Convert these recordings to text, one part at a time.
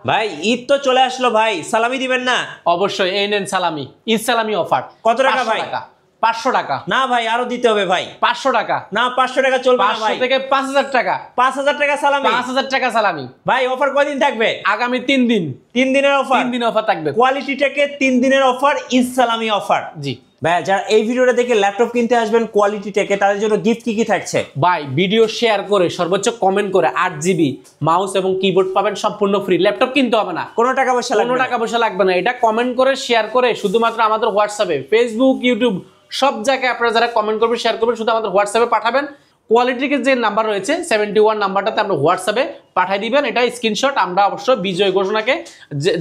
ভাই ঈদ তো চলে আসলো ভাই, সালামি দিবেন না? অবশ্যই এই নেন সালামি, ঈদ সালামি অফার। কত টাকা ভাই? 500 টাকা। না ভাই আরো দিতে হবে ভাই। 500 টাকা না 500 টাকা চলবে না ভাই। 500 থেকে 5000 টাকা। 5000 টাকা সালামি। 5000 টাকা সালামি ভাই অফার কয়দিন থাকবে? আগামী 3 দিন। 3 দিনের অফার? 3 দিন অফার থাকবে। কোয়ালিটি টেকে 3 দিনের অফার, ঈদ সালামি অফার। জি ভাই যারা এই ভিডিওটা দেখে ল্যাপটপ কিনতে আসবেন কোয়ালিটি টেকে, তাদের জন্য গিফট কি থাকছে? ভাই ভিডিও শেয়ার করে সর্বোচ্চ কমেন্ট করে 8GB মাউস এবং কিবোর্ড পাবেন সম্পূর্ণ ফ্রি। ল্যাপটপ কিনতে হবে না, কোনো টাকা পয়সা লাগবে না। কোনো টাকা পয়সা লাগবে না। এটা কমেন্ট করে শেয়ার করে শুধুমাত্র আমাদের হোয়াটসঅ্যাপে, ফেসবুক, ইউটিউব সব জায়গায় আপনারা যারা কমেন্ট করবেন শেয়ার করবেন শুধু আমাদের হোয়াটসঅ্যাপে পাঠাবেন। কোয়ালিটিকে যে নাম্বার রয়েছে 71 নাম্বারটাতে আপনি হোয়াটসঅ্যাপে পাঠিয়ে দিবেন, এটা স্ক্রিনশট। আমরা অবশ্যই বিজয় ঘোষণাকে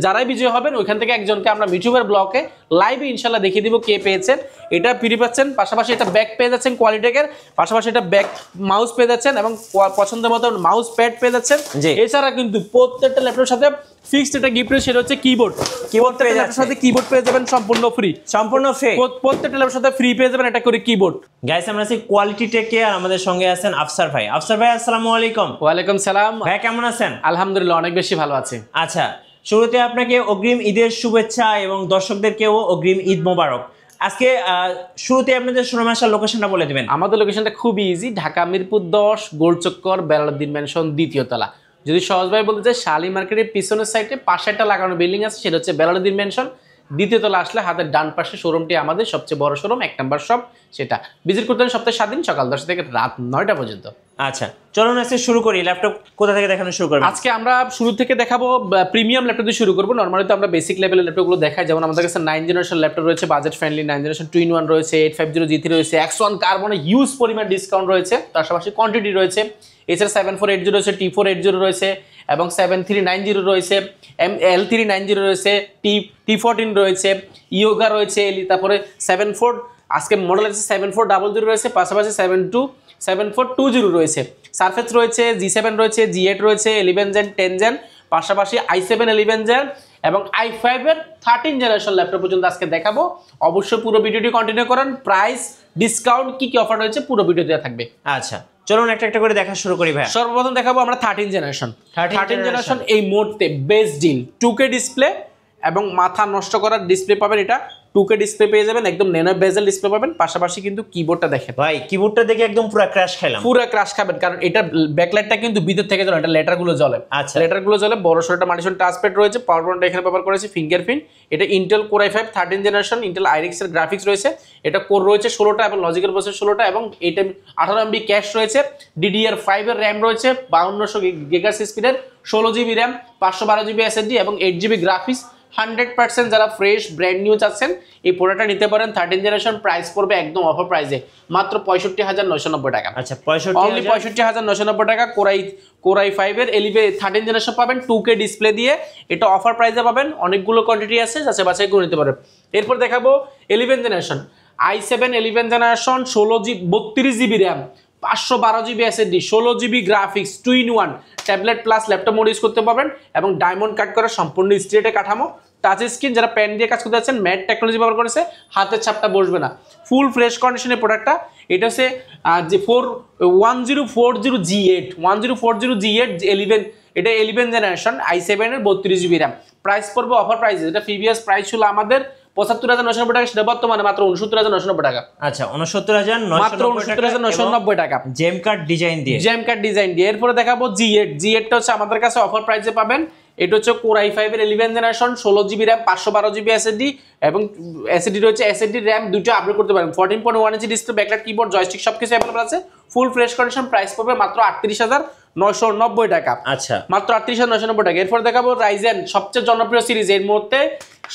যারাই বিজয় হবেন ওইখান থেকে একজনকে আমরা ইউটিউবের ব্লগে লাইভে ইনশাল্লাহ দেখিয়ে দিব কে পেয়েছেন। এটা ফ্রি পাচ্ছেন, পাশাপাশি এটা ব্যাগ পেয়ে যাচ্ছেন কোয়ালিটিকের, পাশাপাশি এটা ব্যাগ মাউস পেয়ে যাচ্ছেন এবং পছন্দের মতো মাউস প্যাড পেয়ে যাচ্ছেন। এছাড়া কিন্তু প্রত্যেকটা ল্যাপটপের সাথে ফিক্সড একটা গিফট রয়েছে, সেটা হচ্ছে কিবোর্ড। প্রত্যেকটা ল্যাপটপের সাথে কিবোর্ড পেয়ে যাবেন সম্পূর্ণ ফ্রি। সম্পূর্ণ ফ্রি, প্রত্যেকটা ল্যাপটপের সাথে ফ্রি পেয়ে যাবেন এটা করে কিবোর্ড। গাইস আমরা আছি কোয়ালিটি টেকে, আর আমাদের সঙ্গে আছেন আফসার ভাই। আফসার ভাই আসসালামু আলাইকুম। ওয়ালাইকুম সালাম ভাই কেমন আছেন? আলহামদুলিল্লাহ অনেক বেশি ভালো আছে। আচ্ছা, শুরুতে আপনাকে অগ্রিম ঈদের শুভেচ্ছা এবং দর্শকদেরকেও অগ্রিম ঈদ মোবারক। আজকে শুরুতে আপনাদের শোরুমে আসার লোকেশনটা বলে দিবেন। আমাদের লোকেশনটা খুবই ইজি, ঢাকা মিরপুর 10 গোলচক্কর বেলালউদ্দিন ম্যানশন 2য় তলা। যদি সহজভাবে বলতে চাই, শালি মার্কেটের পিছনের সাইডে পাশে একটা লাগানো বিল্ডিং আছে, সেটা হচ্ছে বেলালউদ্দিন ম্যানশন 2য় তলা। আসলে হাতের ডান পাশে শোরুমটি আমাদের সবচেয়ে বড় শোরুম, 1 নম্বর শপ। সেটা ভিজিট করতে হবে সপ্তাহে 7 দিন, সকাল 10 থেকে রাত 9টা পর্যন্ত। আচ্ছা চলুন আজকে শুরু করি। ল্যাপটপ কোথা থেকে দেখানো শুরু করব? আজকে আমরা শুরু থেকে দেখাবো প্রিমিয়াম ল্যাপটপ দিয়ে শুরু করব। নরমালি তো আমরা বেসিক লেভেলের ল্যাপটপগুলো দেখাই, যেমন আমাদের কাছে 9 জেনারেশন ল্যাপটপ রয়েছে, বাজেট ফ্রেন্ডলি 9 জেনারেশন 2-in-1 রয়েছে, 850 G3 রয়েছে, X1 কার্বনে হিউজ পরিমাণ ডিসকাউন্ট রয়েছে, তার পাশাপাশি কোয়ান্টিটি রয়েছে। এছাড়া 7480 রয়েছে, T480 রয়েছে এবং 7390 রয়েছে, L390 রয়েছে, T14 রয়েছে, ইয়োগা রয়েছে, তারপরে 74 আজকে মডেল আছে 7400 রয়েছে, পাশাপাশি 7420 রয়েছে, সারফেস রয়েছে, G7 রয়েছে, G8 রয়েছে, 11 Gen 10 Gen, পাশাপাশি i7 11 Gen এবং i5 এর 13 জেনারেশন ল্যাপটপ পর্যন্ত আজকে দেখাবো। অবশ্যই পুরো ভিডিওটি কন্টিনিউ করেন। প্রাইস, ডিসকাউন্ট কি কি অফার রয়েছে পুরো ভিডিওতে থাকবে। আচ্ছা চলুন একটা একটা করে দেখা শুরু করি ভাই। সর্বপ্রথম দেখাবো আমরা 13 জেনারেশন। 13 জেনারেশন এই মুহূর্তে বেস্ট ডিল, 2K ডিসপ্লে এবং মাথা নষ্ট করার ডিসপ্লে পাবেন। এটা 2K ডিসপ্লে পেয়ে যাবেন, একদম ন্যানো বেজেল ডিসপ্লে পাবেন। পাশাপাশি কিন্তু কিবোর্ডটা দেখেন ভাই, কিবোর্ডটা দেখে একদম পুরো ক্র্যাশ খেলাম। পুরো ক্র্যাশ খাবেন, কারণ এটা ব্যাকলাইটটা কিন্তু ভিতর থেকে জ্বলে, এটা লেটারগুলো জ্বলে। আচ্ছা লেটারগুলো জ্বলে। বড় সরটা মাল্টিশন টাচপ্যাড রয়েছে, পাওয়ার পয়েন্ট এখানে ব্যবহার করেছে, ফিঙ্গারপ্রিন্ট। এটা Intel core i5 13 generation, Intel Iris Xe এর গ্রাফিক্স রয়েছে। এটা কোর রয়েছে 16টা এবং লজিক্যাল প্রসেসর 16টা এবং 18 MB ক্যাশ রয়েছে। DDR5 এর RAM রয়েছে, 5200 GHz স্পিডের, 16GB RAM, 512GB SSD এবং 8GB গ্রাফিক্স। 100% যারা ফ্রেশ ব্র্যান্ড নিউ চাচ্ছেন এই প্রোডাক্টটা নিতে পারেন। 13 জেনারেশন প্রাইস পড়বে একদম অফার প্রাইসে মাত্র 65990 টাকা। আচ্ছা অনলি 65990 টাকা। কোর i5 এর 13 জেনারেশন পাবেন 2K ডিসপ্লে দিয়ে, এটা অফার প্রাইসে পাবেন। অনেকগুলো কোয়ান্টিটি আছে, যাচাই বাছাই করে নিতে পারেন। এরপর দেখাবো 11 generation, i7 11 generation, 32GB RAM, 512GB SSD, 16GB graphics, 2-in-1 tablet plus laptop mode use করতে পারবেন এবং ডায়মন্ড কাট করা সম্পূর্ণ স্ট্রেটে কাঠামো, টাচ স্ক্রিন। যারা পেন দিয়ে কাজ করতে যাচ্ছেন, ম্যাট টেকনোলজি ব্যবহার করেছে, হাতের ছাপটা বসবে না, ফুল ফ্রেশ কন্ডিশনের প্রোডাক্টটা। এটা হচ্ছে যে 1040G8 11, এটা 11 জেনারেশন i7 এর 32GB RAM। প্রাইস পড়বে অফার প্রাইসে, যেটা প্রিভিয়াস প্রাইস ছিল আমাদের 75990 টাকা, সেটা বর্তমানে মাত্র 69990 টাকা। আচ্ছা 69990 টাকা জেম কার্ড ডিজাইন দিয়ে। এরপরে দেখাবো G8টা হচ্ছে আমাদের কাছে অফার প্রাইসে পাবেন। এটা হচ্ছে কোর i5 এর 11 generation, 16GB RAM, 512GB SSD এবং SSD রয়েছে, SSD RAM দুটো আপগ্রেড করতে পারেন। 14.1 inch display, backlight, keyboard, joystick সবকিছু अवेलेबल আছে। ফুল ফ্রেশ কন্ডিশন। প্রাইস পড়বে মাত্র 38990 টাকা। আচ্ছা মাত্র 38990 টাকা। এরপর দেখাবো রাইজেন সবচেয়ে জনপ্রিয় সিরিজ, এর মধ্যে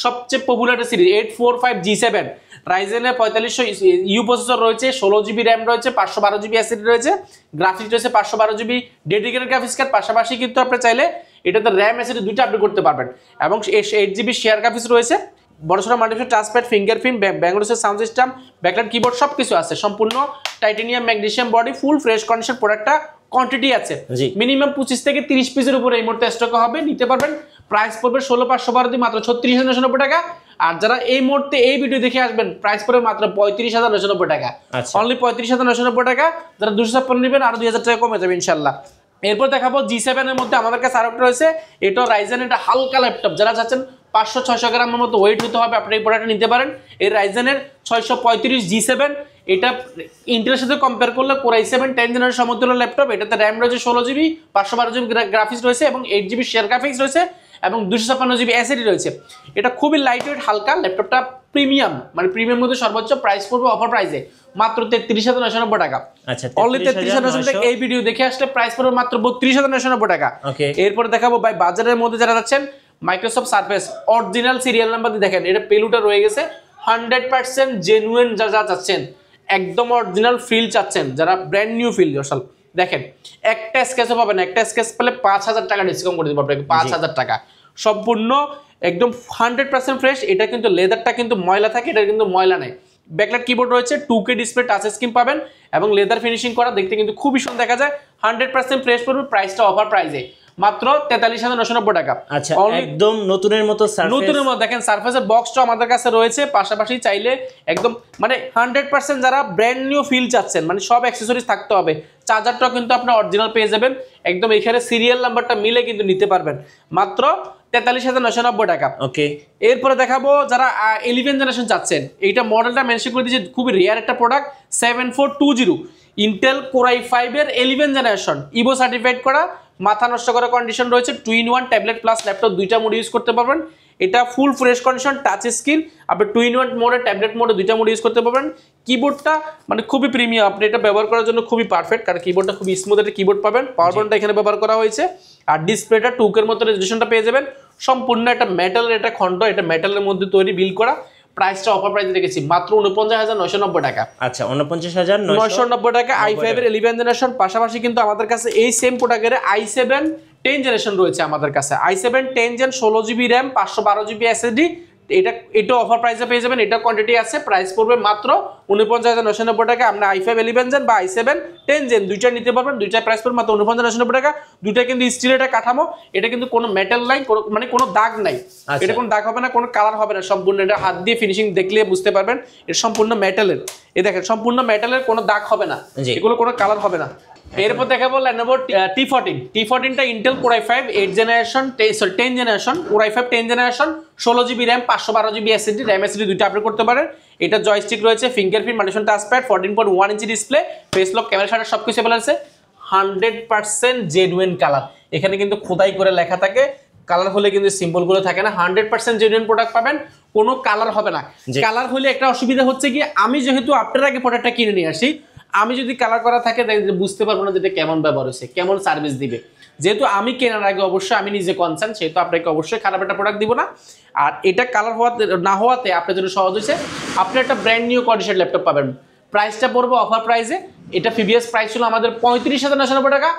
সবচেয়ে পপুলার সিরিজ 845G7। রাইজেনের 4500 প্রসেসর রয়েছে, 16GB RAM রয়েছে, 512GB SSD রয়েছে, গ্রাফিক্স রয়েছে 512GB ডেডিকেটেড গ্রাফিক্স কার্ড। পাশাপাশি কিন্তু আপনি চাইলে এটাতে RAM SSD দুইটা আপডেট করতে পারবেন এবং 8GB শেয়ার গ্রাফিক্স রয়েছে। বড়সড় মাল্টিপ্যাড টাচপ্যাড, ফিঙ্গারপ্রিন্ট, ব্যাঙ্গলোসের সাউন্ড সিস্টেম, ব্যাকলাইট, কিবোর্ড সবকিছু আছে। সম্পূর্ণ titanium magnesium body, full fresh condition প্রোডাক্টটা। কোয়ান্টিটি আছে মিনিমাম 25 থেকে 30 পিসের উপরে এই মুহূর্তে স্টক হবে, নিতে পারবেন। প্রাইস পড়বে 16512 দিয়ে মাত্র 36990 টাকা। আর যারা এই মুহূর্তে এই ভিডিও দেখে আসবেন, প্রাইস পড়বে মাত্র 35990 টাকা। অনলি 35990 টাকা। যারা 256 নেবেন আরো 2000 টাকা কমে যাবে ইনশাআল্লাহ। এরপর দেখাবো G7 এর মধ্যে আমাদের কাছে আরেকটা রয়েছে, এটা রাইজেন, এটা হালকা ল্যাপটপ, যারা চাচ্ছেন 500-600 গ্রামের মতো ওয়েট হতে হবে আপনি এই প্রোডাক্টটা নিতে পারেন। এই রাইজেনের 635 G7, এটা ইন্টেলের সাথে কম্পেয়ার করলে Core i7 10 জেনারেশন সমতুল্য ল্যাপটপ। এটাতে র্যাম রয়েছে 16GB, 512GB গ্রাফিক্স রয়েছে এবং 8GB শেয়ার গ্রাফিক্স রয়েছে এবং 256GB এসএসডি রয়েছে। এটা খুবই লাইট ওয়েট, হালকা ল্যাপটপটা, প্রিমিয়াম, মানে প্রিমিয়াম মধ্যে সর্বোচ্চ প্রাইস পড়বে অফার প্রাইসে মাত্র 33,990 টাকা। আচ্ছা, অনলি 33,990 টাকা। এই ভিডিও দেখে আসলে প্রাইস পড়বে মাত্র 32,990 টাকা। ওকে, এরপর দেখাবো ভাই বাজারের মধ্যে যারা যাচ্ছেন Microsoft surface original serial number দিয়ে দেখেন, এটা পেলুটা রয়ে গেছে 100% জেনুইন, যারা চাচ্ছেন একদম অরিজিনাল ফিল চাচ্ছেন, যারা ব্র্যান্ড নিউ ফিল আসল দেখেন, একটা স্কেচও পাবেন, একটা স্কেচ পেলে 5,000 টাকা ডিসকাউন্ট করে দেবো আপনাকে, 5,000 টাকা সম্পূর্ণ একদম 100% ফ্রেশ। এটা কিন্তু লেদারটা কিন্তু ময়লা থাকে, এটা কিন্তু ময়লা নেই। ব্যাকলাইট কিবোর্ড রয়েছে, 2K ডিসপ্লে, টাচ স্ক্রিন পাবেন এবং লেদার ফিনিশিং করা, দেখতে কিন্তু খুবই সুন্দর দেখা যায়। 100% ফ্রেশ পড়বে, প্রাইসটা অফার প্রাইসে মাত্র 43,990 টাকা। আচ্ছা, একদম নতুনের মতো সারফেস, নতুনের মতো দেখেন সারফেসের বক্সটা আমাদের কাছে রয়েছে, পাশাপাশি চাইলে একদম মানে 100% যারা ব্র্যান্ড নিউ ফিল চাচ্ছেন, মানে সব অ্যাকসেসরিজ থাকতে হবে, চার্জারটাও কিন্তু আপনার অরিজিনাল পেয়ে যাবেন একদম, এখানে সিরিয়াল নাম্বারটা মিলে কিন্তু নিতে পারবেন মাত্র 43,990 টাকা। ওকে, এরপরে দেখাবো যারা 11 জেনারেশন চাচ্ছেন, এইটা মডেলটা মেনশন করে দিয়েছে, খুবই রেয়ার একটা প্রোডাক্ট, 7420 ইন্টেল Core i5 এর 11 জেনারেশন, ইভো সার্টিফাইড করা, মাথা নষ্ট করা কন্ডিশন রয়েছে, 2-in-1 ট্যাবলেট প্লাস ল্যাপটপ দুইটা মোড ইউজ করতে পারবেন। এটা ফুল ফ্রেশ কন্ডিশন, টাচ স্ক্রিন, আপনি 2-in-1 মোডে, ট্যাবলেট মোডে দুইটা মোড ইউজ করতে পারবেন। কিবোর্ডটা মানে খুবই প্রিমিয়াম, আপনি এটা ব্যবহার করার জন্য খুবই পারফেক্ট, কারণ কিবোর্ডটা খুবই স্মুথ একটা কিবোর্ড পাবেন, পাওয়ার বাটনটা এখানে ব্যবহার করা হয়েছে, আর ডিসপ্লেটা 2K এর মতো রেজোলিউশনটা পেয়ে যাবেন। সম্পূর্ণ একটা মেটালের একটা খন্ড, এটা মেটালের মধ্যে তৈরি, বিল্ড করা। প্রাইসটা অফার প্রাইসে রেখেছি মাত্র 49,990 টাকা। আচ্ছা, 49,990 টাকা। i5 এর 11 জেনারেশন, পাশাপাশি কিন্তু আমাদের কাছে এই সেম প্রোডাক্টের i7 10 জেনারেশন রয়েছে আমাদের কাছে, i7 10 gen, 16GB RAM, 512GB SSD, এটা অফার প্রাইসে পেয়ে যাবেন। এটা কোয়ান্টিটি আছে, প্রাইস পড়বে মাত্র 49,990 টাকা। আপনি i5 11 জেন বা i7 10 জেন দুইটা নিতে পারবেন, দুইটা প্রাইস পড়বে মাত্র 49,990 টাকা। দুইটা কিন্তু স্টিলের একটা কাঠামো, এটা কিন্তু কোনো মেটাল নাই, মানে কোনো দাগ নাই, এটা কোনো দাগ হবে না, কোনো কালার হবে না, সম্পূর্ণ এটা হাত দিয়ে ফিনিশিং দেখলে বুঝতে পারবেন এটা সম্পূর্ণ মেটালের। এই দেখেন সম্পূর্ণ মেটালের, কোনো দাগ হবে না, এগুলো কোনো কালার হবে না। এরপর দেখাবো Lenovo T14টা Intel Core i5 8 generation, 10 generation, Core i5 10 generation, 16GB RAM, 512GB SSD, RAM SSD দুইটা আপডেট করতে পারেন। এটা জয়স্টিক রয়েছে, fingerprint, multifunction touchpad, 14.1 inch display, face lock, camera shutter সবকিছু अवेलेबल আছে। 100% জেনুইন কালার, এখানে কিন্তু খোদাই করে লেখা থাকে, কালার হলে কিন্তু সিম্বলগুলো থাকে না। 100% জেনুইন প্রোডাক্ট পাবেন, কোনো কালার হবে না। কালার হলে একটা অসুবিধা হচ্ছে কি, আমি যেহেতু আপনার আগে প্রোডাক্টটা কিনে নিয়ে আসি, আমি যদি কালার করা থাকে বুঝতে পারবো না যেটা কেমন ব্যবহার হয়েছে, কেমন সার্ভিস দিবে। যেহেতু আমি কেনার আগে অবশ্যই আমি নিজে কনসার্ন, সেহেতু আপনাকে অবশ্যই খারাপ একটা প্রোডাক্ট দিব না। আর এটা কালার না হওয়াতে আপনার জন্য সহজ হয়েছে, আপনি একটা ব্র্যান্ড নিউ কন্ডিশন ল্যাপটপ পাবেন। প্রাইসটা পড়বে অফার প্রাইসে, এটা প্রিভিয়াস প্রাইস ছিল আমাদের 35,990 টাকা,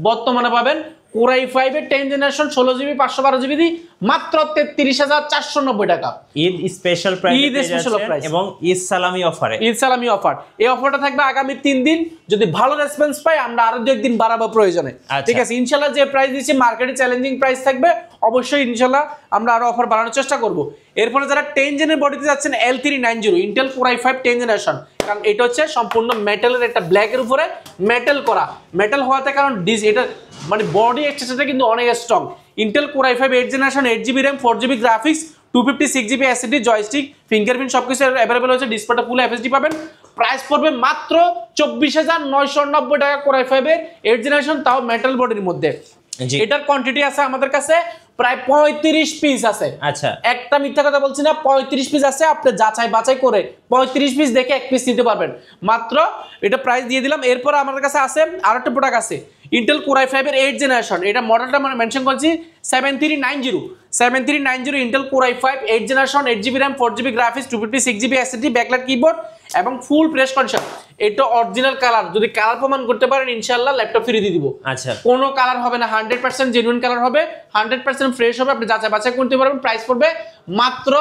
বর্তমানে পাবেন Core i5 এর 10 জেনারেশন, 16GB 512GB মাত্র 33,490 টাকা। ঈদ স্পেশাল প্রাইস এবং ঈদ সালামি অফারে, ঈদ সালামি অফার। এই অফারটা থাকবে আগামী 3 দিন, যদি ভালো রেসপন্স পাই আমরা আরো 2 দিন বাড়াবো প্রয়োজনে। ঠিক আছে, ইনশাআল্লাহ যে প্রাইস দিচ্ছি মার্কেটে চ্যালেঞ্জিং প্রাইস থাকবে, অবশ্যই ইনশাআল্লাহ আমরা আরো অফার বাড়ানোর চেষ্টা করব। এরপরে যারা 10 জেনের বডিতে যাচ্ছেন L390 Intel Core i5 10 generation, কারণ এটা হচ্ছে সম্পূর্ণ মেটালের, একটা ব্ল্যাকের উপরে মেটাল করা, মেটাল হওয়াতে কারণ এটা মানে বডি স্ট্রাকচারটা কিন্তু অনেক strong. Intel Core i5 8 generation, 8GB RAM, 4GB graphics, 256GB SSD, joystick, fingerprint সবকিছু अवेलेबल হচ্ছে, ডিসপ্লেটা ফুল এফএসডি পাবেন। প্রাইস পড়বে মাত্র 24,990 টাকা Core i5 এর 8 জেনারেশন, তাও মেটাল বডির মধ্যে। এটার কোয়ান্টিটি আছে আমাদের কাছে প্রায় 35 পিস আছে। আচ্ছা, একটা মিথ্যা কথা বলছি না, 35 পিস আছে, আপনি যাচাই বাছাই করে 35 পিস দেখে এক পিস নিতে পারবেন মাত্র। এটা প্রাইস দিয়ে দিলাম। এরপর আমাদের কাছে আছে আরেকটা প্রোডাক্ট আছে ইন্টেল Core i5 এর 8 জেনারেশন, এটা মডেলটা মানে মেনশন করছি 7390 Intel Core i5 8 generation, 8GB RAM, 4GB graphics, 256GB SSD, backlight keyboard এবং ফুল ফ্রেশ কন্ডিশন। এটা অরিজিনাল কালার, যদি কালার প্রমাণ করতে পারেন ইনশাআল্লাহ ল্যাপটপ ফ্রি দিয়ে দিব। আচ্ছা, কোনো কালার হবে না, 100% জেনুইন কালার হবে, 100% ফ্রেশ হবে, আপনি যাচাই বাছাই করতে পারবেন। প্রাইস পড়বে মাত্র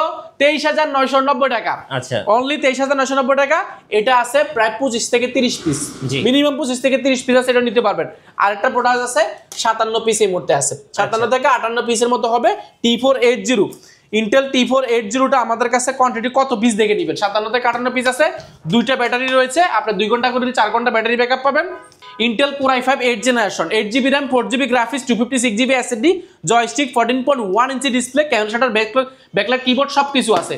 23,990 টাকা। আচ্ছা, অনলি 23,990 টাকা। এটা আছে প্রায় 25 থেকে 30 পিস, মিনিমাম 25 থেকে 30 পিস আছে, এটা নিতে পারবেন। আরেকটা প্রোডাক্ট আছে 57 পিস এই মুহূর্তে আছে, 57 থেকে 58 পিসের মতো হবে, T480 ইন্টেল T480টা আমাদের কাছে কোয়ান্টিটি কত পিস দেখে নেবেন। 57 থেকে 58 পিস আছে, দুইটা ব্যাটারি রয়েছে, আপনি 2 ঘন্টা করে 4 ঘন্টা ব্যাটারি ব্যাকআপ পাবেন। Intel core i5 8 generation 8GB RAM 4GB graphics 256GB SSD joystick 14.1 inch display camera shutter backlight keyboard সবকিছু আছে।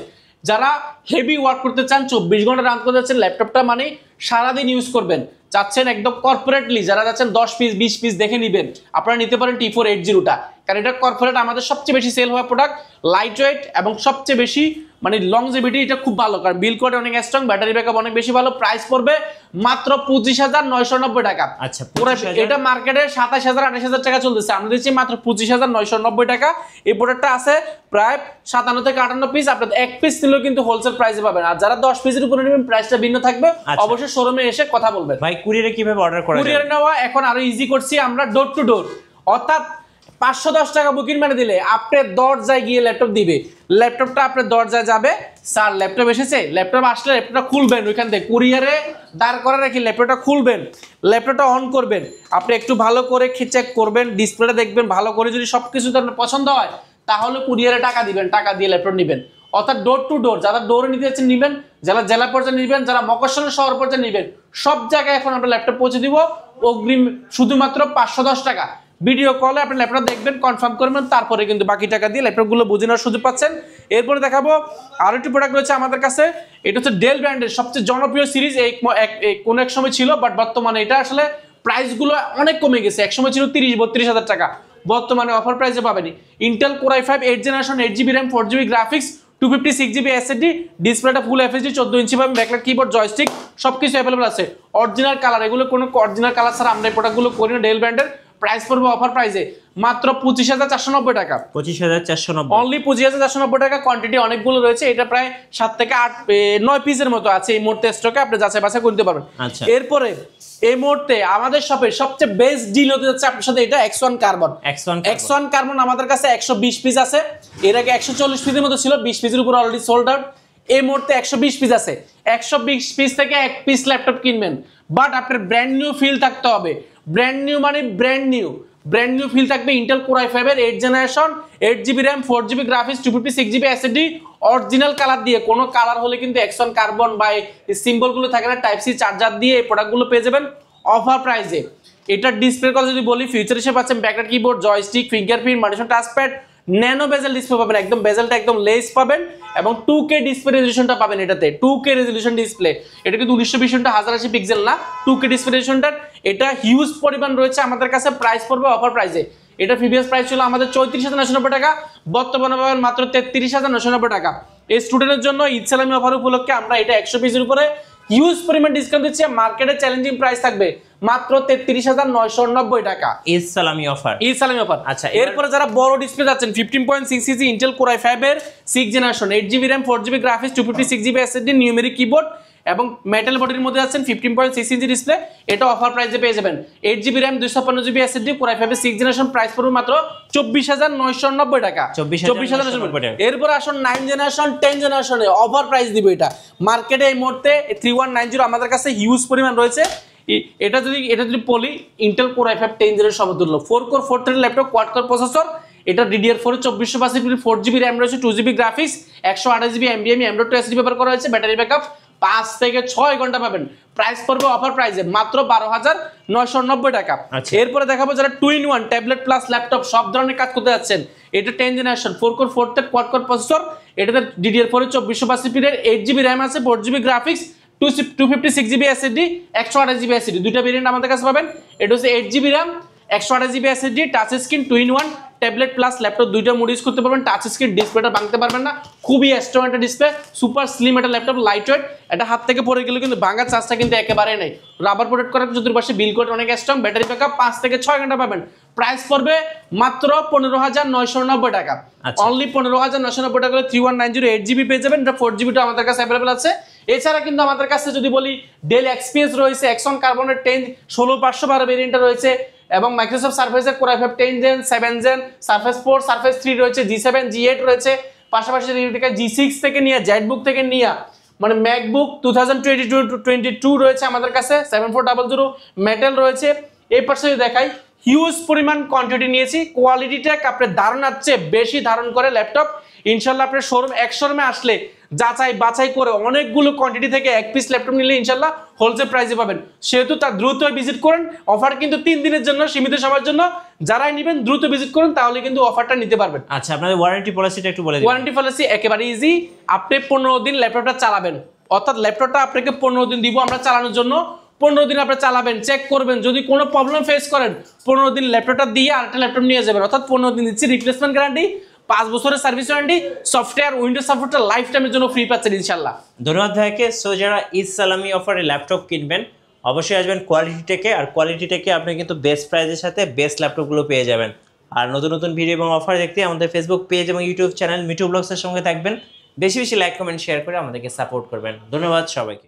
যারা হেভি ওয়ার্ক করতে চান 24 ঘন্টা রান করতে যাচ্ছেন ল্যাপটপটা মানে সারাদিন ইউজ করবেন চাচ্ছেন একদম কর্পোরেটলি, যারা যাচ্ছেন 10 পিস 20 পিস দেখে নেবেন আপনারা নিতে পারেন T480টা, কারণ এটা কর্পোরেট আমাদের সবচেয়ে বেশি সেল হওয়া প্রোডাক্ট, লাইট ওয়েট এবং সবচেয়ে বেশি মানে লংজিভিটি এটা খুব ভালো, কারণ বিল কোয়ালিটি অনেক স্ট্রং, ব্যাটারি ব্যাকআপ অনেক বেশি ভালো। প্রাইস পড়বে মাত্র 25,990 টাকা। আচ্ছা, এটা মার্কেটে 27,000 28,000 টাকা চলতেছে, আমরা দিচ্ছি মাত্র 25,990 টাকা। এই প্রোডাক্টটা আছে প্রায় 57 থেকে 58 পিস, আপনাদের এক পিস নিলেও কিন্তু হোলসেল প্রাইসে পাবেন, আর যারা 10 পিসের উপরে নেবেন প্রাইসটা ভিন্ন থাকবে। অবশ্যই শোরুমে এসে কথা বলবেন। ভাই কুরিয়ারে কিভাবে অর্ডার করা যায়? কুরিয়ারে নেওয়া এখন আরো ইজি করছি আমরা, ডোর টু ডোর, অর্থাৎ 510 টাকা বুকিং মানে দিলে আপনার দরজায় গিয়ে ল্যাপটপ দিবে, ল্যাপটপটা আপনার দরজায় যাবে, স্যার ল্যাপটপ এসেছে, ল্যাপটপ আসলে ল্যাপটপটা খুলবেন ওইখান থেকে কুরিয়ারে দাঁড় করে রেখে ল্যাপটপটা খুলবেন, ল্যাপটপটা অন করবেন, আপনি একটু ভালো করে চেক করবেন, ডিসপ্লেটা দেখবেন ভালো করে, যদি সবকিছু আপনার পছন্দ হয় তাহলে কুরিয়ারে টাকা দিবেন, টাকা দিয়ে ল্যাপটপ নেবেন। অর্থাৎ ডোর টু ডোর, যারা ডোরে নিতে যাচ্ছেন নেবেন, যারা জেলা পর্যায়ে নেবেন, যারা মফস্বল শহর পর্যায়ে নেবেন, সব জায়গায় এখন আমরা ল্যাপটপ পৌঁছে দিব অগ্রিম শুধুমাত্র 510 টাকা। ভিডিও কলে আপনি ল্যাপটপ দেখবেন, কনফার্ম করবেন, তারপরে কিন্তু বাকি টাকা দিয়ে ল্যাপটপগুলো বুঝে নেওয়ার সুযোগ পাচ্ছেন। এরপরে দেখাবো আরো একটি প্রোডাক্ট রয়েছে আমাদের কাছে, এটা হচ্ছে ডেল ব্র্যান্ডের সবচেয়ে জনপ্রিয় সিরিজ, কোন এক সময় ছিল, বাট বর্তমানে এটা আসলে প্রাইসগুলো অনেক কমে গেছে। এক সময় ছিল 30-32 হাজার টাকা, বর্তমানে অফার প্রাইসে পাবেন। Intel core i5 8 generation 8GB RAM 4GB graphics 256GB SSD, ডিসপ্লেটা ফুল FHD 14 ইঞ্চি পাবেন, ব্যাকলাইট কিবোর্ড জয়স্টিক সবকিছু অ্যাভেলেবল আছে। অরিজিনাল কালার, এগুলো কোনো অরিজিনাল কালার ছাড়া আমরা এই প্রোডাক্টগুলো করি না। ডেল ব্র্যান্ডের প্রাইস পড়বে অফার প্রাইসে মাত্র 25,490 টাকা। 25,490 অনলি 25,490 টাকা। কোয়ান্টিটি অনেকগুলো রয়েছে, এটা প্রায় 7 থেকে 9 পিসের মতো আছে এই মুহূর্তে স্টকে, আপনি যাচাই বাছাই করতে পারবেন। আচ্ছা, এরপরে এই মুহূর্তে আমাদের শপে সবচেয়ে বেস্ট ডিল হতে যাচ্ছে আপনার সাথে, এটা X1 কার্বন। X1 কার্বন আমাদের কাছে 120 পিস আছে, এর আগে 140 পিসের মতো ছিল, 20 পিসের উপর অলরেডি সোল্ড আউট। এই মুহূর্তে 120 পিস আছে, 120 পিস থেকে এক পিস ল্যাপটপ কিনবেন, বাট আপনার ব্র্যান্ড নিউ ফিল থাকতে হবে। ব্র্যান্ড নিউ মানে ব্র্যান্ড নিউ ফিল থাকবে। ইন্টেল কোর i5 এর 8 generation 8GB RAM 4GB graphics 256GB SSD original colour দিয়ে, কোনো কালার হলে কিন্তু X1 কার্বন বা সিম্বলগুলো থাকে না, টাইপ সি চার্জার দিয়ে এই প্রোডাক্টগুলো পেয়ে যাবেন অফার প্রাইসে। এটার ডিসপ্লের কথা যদি বলি, ফিউচার হিসেবে পাচ্ছেন backlight keyboard joystick fingerprint multifunction touchpad, nano বেজেল ডিসপ্লে পাবেন, একদম বেজেলটা একদম লেস পাবেন এবং 2K ডিসপ্লে রেজোলিউশনটা পাবেন এটাতে, 2K রেজোলিউশন ডিসপ্লে। এটা কিন্তু 1920 1080 পিক্সেল না, 2K ডিসপ্লে রেজোলিউশনটা, এটা হিউজ পরিমাণ রয়েছে আমাদের কাছে। প্রাইস পড়বে অফার প্রাইসে, এটা প্রিভিয়াস প্রাইস ছিল আমাদের 34,990 টাকা, বর্তমানে পাবেন মাত্র 33,990 টাকা। এই স্টুডেন্টের জন্য ঈদ সালামি অফার উপলক্ষে আমরা এটা 100 পিসের উপরে হিউজ পরিমাণ ডিসকাউন্ট দিচ্ছি। মার্কেটে চ্যালেঞ্জিং প্রাইস থাকবে মাত্র 33,990 টাকা। ঈদ সালামি অফার। আচ্ছা, এরপরে যারা বড় ডিসপ্লে যাচ্ছেন 15.6 ইঞ্চি ইন্টেল কোর i5 এর 6 generation 8GB RAM 4GB graphics 256GB SSD numeric keyboard এবং মেটাল বডির মধ্যে যাচ্ছেন 15.6 ইঞ্চি ডিসপ্লে, এটা অফার প্রাইসে পেয়ে যাবেন। 8GB RAM 256GB SSD core i5 এর 6 জেনারেশন প্রাইস পড়বে মাত্র 24,990 টাকা। 24,990 টাকা। এরপর আসুন 9 জেনারেশন 10 জেনারেশনে অফার প্রাইস দিব। এটা মার্কেটে এই মুহূর্তে 3190 আমাদের কাছে হিউজ পরিমাণ রয়েছে। এটা যদি বলি, ইন্টেল কোর i5 10 জেনারেশন সমতুল্য 4 core 4 thread laptop quad core processor, এটা DDR4 2480 4GB RAM রয়েছে, 2GB graphics 128GB NVMe M.2 SSD ব্যবহার করা হয়েছে, ব্যাটারি ব্যাকআপ 5 থেকে 6 ঘন্টা পাবেন। প্রাইস পড়বে অফার প্রাইসে মাত্র 12,990 টাকা। এরপরে দেখাবো যারা 2-in-1 ট্যাবলেট প্লাস ল্যাপটপ সব ধরনের কাজ করতে যাচ্ছেন, এটা 10 generation 4 core 4 thread quad core processor, এটাতে DDR4 2480 এর 8GB RAM আছে, 4GB graphics 256GB SSD 128GB SSD, দুইটা ভেরিয়েন্ট আমাদের কাছে পাবেন। এটা হচ্ছে 8GB RAM 128GB SSD touch screen 2-in-1 tablet plus laptop দুইটা মোড ইউজ করতে পারবেন। টাচ স্ক্রিন ডিসপ্লেটা ভাঙতে পারবেন না, খুবই স্ট্রং একটা ডিসপ্লে, সুপার স্লিম একটা ল্যাপটপ, লাইট ওয়েট, এটা হাত থেকে পড়ে গেলে কিন্তু ভাঙার চান্সটা কিন্তু একেবারে নেই। রাবার প্রোটেক্ট করার চতুর্পাশে বিল কোড অনেক স্ট্রং, ব্যাটারি ব্যাকআপ 5 থেকে 6 ঘন্টা পাবেন। প্রাইস পড়বে মাত্র 15,990 টাকা। অনলি 15,990 টাকা করে 3190 8GB পেয়ে যাবেন। এটা 4GB টা আমাদের কাছে অ্যাভেলেবল আছে। এছাড়া কিন্তু আমাদের কাছে যদি বলি ডেল এক্সপিএস রয়েছে, X1 কার্বনের 10 16512 ভেরিয়েন্টটা রয়েছে এবং মাইক্রোসফট সার্ফেসের core i5 10 gen 7 gen Surface 4 Surface 3 রয়েছে, G7 G8 রয়েছে, পাশাপাশি G6 থেকে নিয়ে জেটবুক থেকে নিয়ে মানে ম্যাকবুক 2022 রয়েছে আমাদের কাছে 7400 মেটাল রয়েছে। এই পাশে দেখাই হিউজ পরিমাণ কোয়ান্টিটি নিয়েছি, কোয়ালিটিটা আপনার ধারণার চেয়ে বেশি ধারণ করে ল্যাপটপ। ইনশাল্লাহ আপনার এক শোরুমে আসলে যাচাই বাছাই করে অনেকগুলো কোয়ান্টিটি থেকে এক পিস ল্যাপটপ নিলে ইনশাল্লাহ হোলসেল প্রাইসে পাবেন। সেহেতু তার দ্রুত ভিজিট করেন, অফার কিন্তু 3 দিনের জন্য, সীমিত সময়ের জন্য। যারাই নেবেন দ্রুত ভিজিট করুন, তাহলে কিন্তু অফারটা নিতে পারবেন। আচ্ছা, আপনাদের ওয়ারেন্টি পলিসিটা একটু বলে দিন। ওয়ারেন্টি পলিসি একেবারে ইজি। আপনি 15 দিন ল্যাপটপটা চালাবেন, অর্থাৎ ল্যাপটপটা আপনাকে 15 দিন দিব আমরা চালানোর জন্য। 15 দিন আপনি চালাবেন, চেক করবেন, যদি কোনো প্রবলেম ফেস করেন 15 দিন ল্যাপটপটা দিয়ে আরেকটা ল্যাপটপ নিয়ে যাবেন। অর্থাৎ 15 দিন দিচ্ছি রিপ্লেসমেন্ট গ্যারান্টি, 5 বছরের সার্ভিস ওয়ারেন্টি, সফটওয়্যার উইন্ডোজ সাপোর্টটা লাইফ টাইমের জন্য ফ্রি পাচ্ছেন ইনশাআল্লাহ। ধন্যবাদ ভাইকে। সো যারা ঈদ সালামি অফারে ল্যাপটপ কিনবেন অবশ্যই আসবেন কোয়ালিটি টেকে, আর কোয়ালিটি টেকে আপনি কিন্তু বেস্ট প্রাইসের সাথে বেস্ট ল্যাপটপগুলো পেয়ে যাবেন। আর নতুন নতুন ভিডিও এবং অফার দেখতে আমাদের ফেসবুক পেজ এবং ইউটিউব চ্যানেল মিঠু ব্লগসের সঙ্গে থাকবেন। বেশি বেশি লাইক কমেন্ট শেয়ার করে আমাদেরকে সাপোর্ট করবেন। ধন্যবাদ সবাইকে।